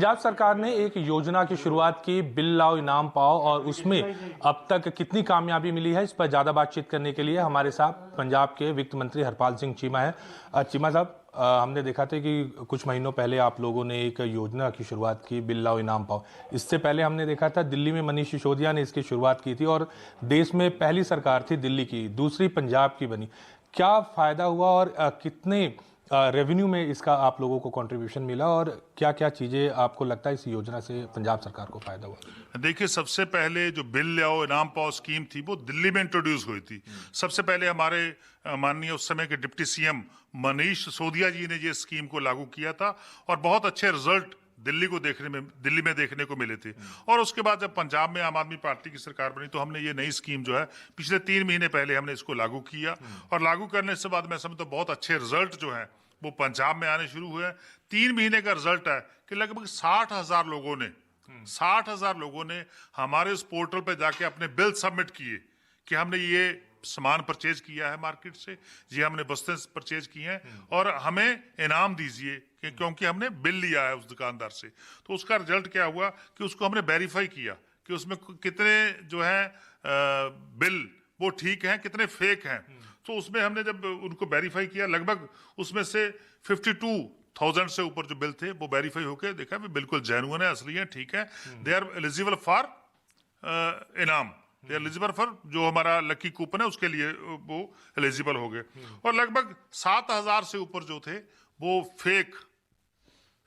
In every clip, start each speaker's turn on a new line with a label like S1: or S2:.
S1: पंजाब सरकार ने एक योजना की शुरुआत की, बिल लाओ इनाम पाओ, और उसमें अब तक कितनी कामयाबी मिली है, इस पर ज्यादा बातचीत करने के लिए हमारे साथ पंजाब के वित्त मंत्री हरपाल सिंह चीमा है। चीमा साहब, हमने देखा था कि कुछ महीनों पहले आप लोगों ने एक योजना की शुरुआत की, बिल लाओ इनाम पाओ। इससे पहले हमने देखा था दिल्ली में मनीष सिसोदिया ने इसकी शुरुआत की थी और देश में पहली सरकार थी दिल्ली की, दूसरी पंजाब की बनी। क्या फायदा हुआ और कितने रेवेन्यू में इसका आप लोगों को कंट्रीब्यूशन मिला, और क्या क्या चीजें आपको लगता है इस योजना से पंजाब सरकार को फायदा हुआ?
S2: देखिए, सबसे पहले जो बिल लाओ इनाम पाओ स्कीम थी वो दिल्ली में इंट्रोड्यूस हुई थी। सबसे पहले हमारे माननीय उस समय के डिप्टी सीएम मनीष सिसोदिया जी ने ये स्कीम को लागू किया था और बहुत अच्छे रिजल्ट दिल्ली में देखने को मिले थे। और उसके बाद जब पंजाब में आम आदमी पार्टी की सरकार बनी तो हमने ये नई स्कीम जो है पिछले 3 महीने पहले हमने इसको लागू किया, और लागू करने से बाद मैं समझता हूँ बहुत अच्छे रिजल्ट जो है वो पंजाब में आने शुरू हुए हैं। 3 महीने का रिजल्ट है कि लगभग 60,000 लोगों ने हमारे उस पोर्टल पे जाके अपने बिल सबमिट किए कि हमने ये सामान परचेज किया है मार्केट से, ये हमने वस्तुएं परचेज की हैं और हमें इनाम दीजिए क्योंकि हमने बिल लिया है उस दुकानदार से। तो उसका रिजल्ट क्या हुआ कि उसको हमने वेरीफाई किया कि उसमें कितने जो है बिल वो ठीक हैं, कितने फेक हैं। तो उसमें हमने जब उनको वेरीफाई किया, लगभग उसमें से 52,000 से ऊपर जो बिल थे वो वेरीफाई होके देखा भी बिल्कुल जेन्युइन है, असली है, ठीक है। दे आर एलिजिबल फॉर इनाम, दे आर एलिजिबल फॉर जो हमारा लकी कूपन है उसके लिए वो एलिजिबल हो गए। और लगभग 7,000 से ऊपर जो थे वो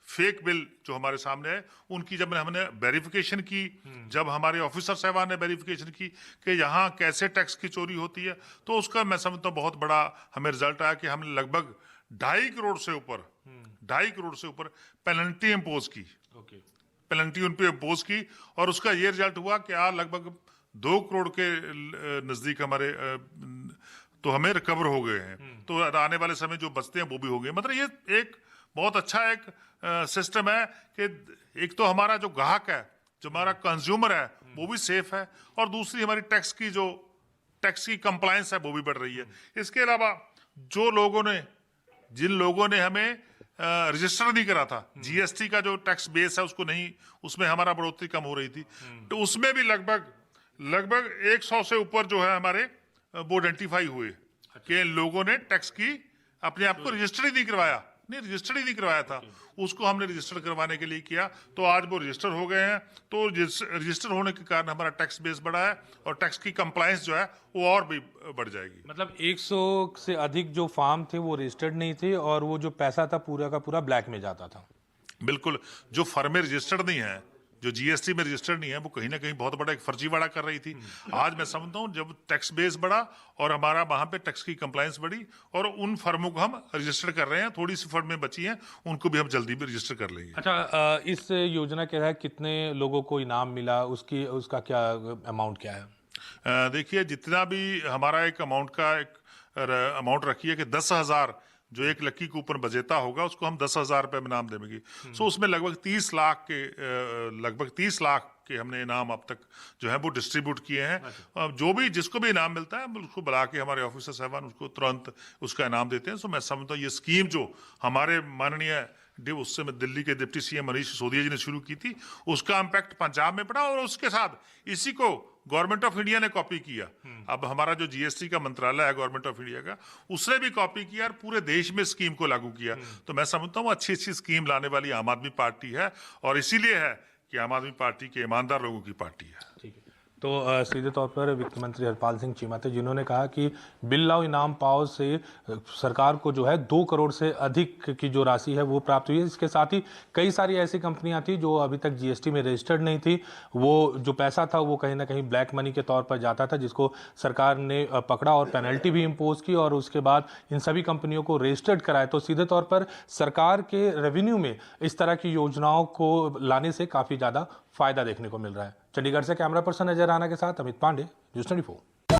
S2: फेक बिल जो हमारे सामने है, उनकी जब हमने वेरिफिकेशन की, जब हमारे ऑफिसर साहबान ने वेरिफिकेशन की कि यहाँ कैसे टैक्स की चोरी होती है, तो उसका मैं समझता हूँ बहुत बड़ा हमें रिजल्ट आया कि हमने लगभग 2.5 करोड़ से ऊपर पेनल्टी इम्पोज की, पेनल्टी उन पे इम्पोज की। और उसका ये रिजल्ट हुआ कि लगभग 2 करोड़ के नजदीक हमारे तो हमें रिकवर हो गए हैं। तो आने वाले समय जो बचते हैं वो भी हो गए। मतलब ये एक बहुत अच्छा एक सिस्टम है कि एक तो हमारा जो ग्राहक है, जो हमारा कंज्यूमर है, वो भी सेफ है, और दूसरी हमारी टैक्स की कंप्लायंस है वो भी बढ़ रही है। इसके अलावा जिन लोगों ने हमें रजिस्टर नहीं करा था, जीएसटी का जो टैक्स बेस है उसको नहीं, उसमें हमारा बढ़ोतरी कम हो रही थी, तो उसमें भी लगभग 100 से ऊपर जो है हमारे वो आइडेंटिफाई हुए कि लोगों ने टैक्स की अपने आप को रजिस्टर ही नहीं करवाया था। उसको हमने रजिस्टर करवाने के लिए किया, तो आज वो रजिस्टर हो गए हैं। तो रजिस्टर होने के कारण हमारा टैक्स बेस बढ़ा है और टैक्स की कंप्लायंस जो है वो और भी बढ़ जाएगी।
S1: मतलब 100 से अधिक जो फार्म थे वो रजिस्टर्ड नहीं थे और वो जो पैसा था पूरा का पूरा ब्लैक में जाता था।
S2: बिल्कुल, जो फर्में रजिस्टर्ड नहीं है, जो जीएसटी में रजिस्टर्ड नहीं है, वो कहीं ना कहीं बहुत बड़ा एक फर्जीवाड़ा कर रही थी। आज मैं समझता हूँ जब टैक्स बेस बढ़ा और हमारा वहां पे टैक्स की कंप्लायंस बढ़ी, और उन फर्मों को हम रजिस्टर कर रहे हैं, थोड़ी सी फर्में बची हैं उनको भी हम जल्दी भी रजिस्टर कर लेंगे।
S1: अच्छा, इस योजना के तहत कितने लोगों को इनाम मिला, उसका क्या अमाउंट क्या है?
S2: देखिए, जितना भी हमारा एक अमाउंट रखी है कि 10,000 जो एक लकी कूपन विजेता होगा उसको हम 10,000 रुपए में इनाम देंगे। सो उसमें लगभग 30 लाख के हमने इनाम अब तक जो है वो डिस्ट्रीब्यूट किए हैं। जिसको भी इनाम मिलता है उसको बुला के हमारे ऑफिसर साहबान उसको तुरंत उसका इनाम देते हैं। सो मैं समझता हूँ ये स्कीम जो हमारे माननीय उससे दिल्ली के डिप्टी सीएम मनीष सिसोदिया जी ने शुरू की थी, उसका इम्पैक्ट पंजाब में पड़ा, और उसके साथ इसी को गवर्नमेंट ऑफ इंडिया ने कॉपी किया। अब हमारा जो जीएसटी का मंत्रालय है गवर्नमेंट ऑफ इंडिया का, उसने भी कॉपी किया और पूरे देश में स्कीम को लागू किया। तो मैं समझता हूँ अच्छी स्कीम लाने वाली आम आदमी पार्टी है, और इसीलिए है कि आम आदमी पार्टी के ईमानदार लोगों की पार्टी है।
S1: ठीक है, तो सीधे तौर पर वित्त मंत्री हरपाल सिंह चीमा थे जिन्होंने कहा कि बिल लाओ इनाम पाओ से सरकार को जो है 2 करोड़ से अधिक की जो राशि है वो प्राप्त हुई है। इसके साथ ही कई सारी ऐसी कंपनियां थी जो अभी तक जीएसटी में रजिस्टर्ड नहीं थी, वो जो पैसा था वो कहीं ना कहीं ब्लैक मनी के तौर पर जाता था, जिसको सरकार ने पकड़ा और पेनल्टी भी इम्पोज की, और उसके बाद इन सभी कंपनियों को रजिस्टर्ड कराया। तो सीधे तौर पर सरकार के रेवेन्यू में इस तरह की योजनाओं को लाने से काफी ज्यादा फायदा देखने को मिल रहा है। चंडीगढ़ से कैमरा पर्सन अजय राणा के साथ अमित पांडे, न्यूज़ 24।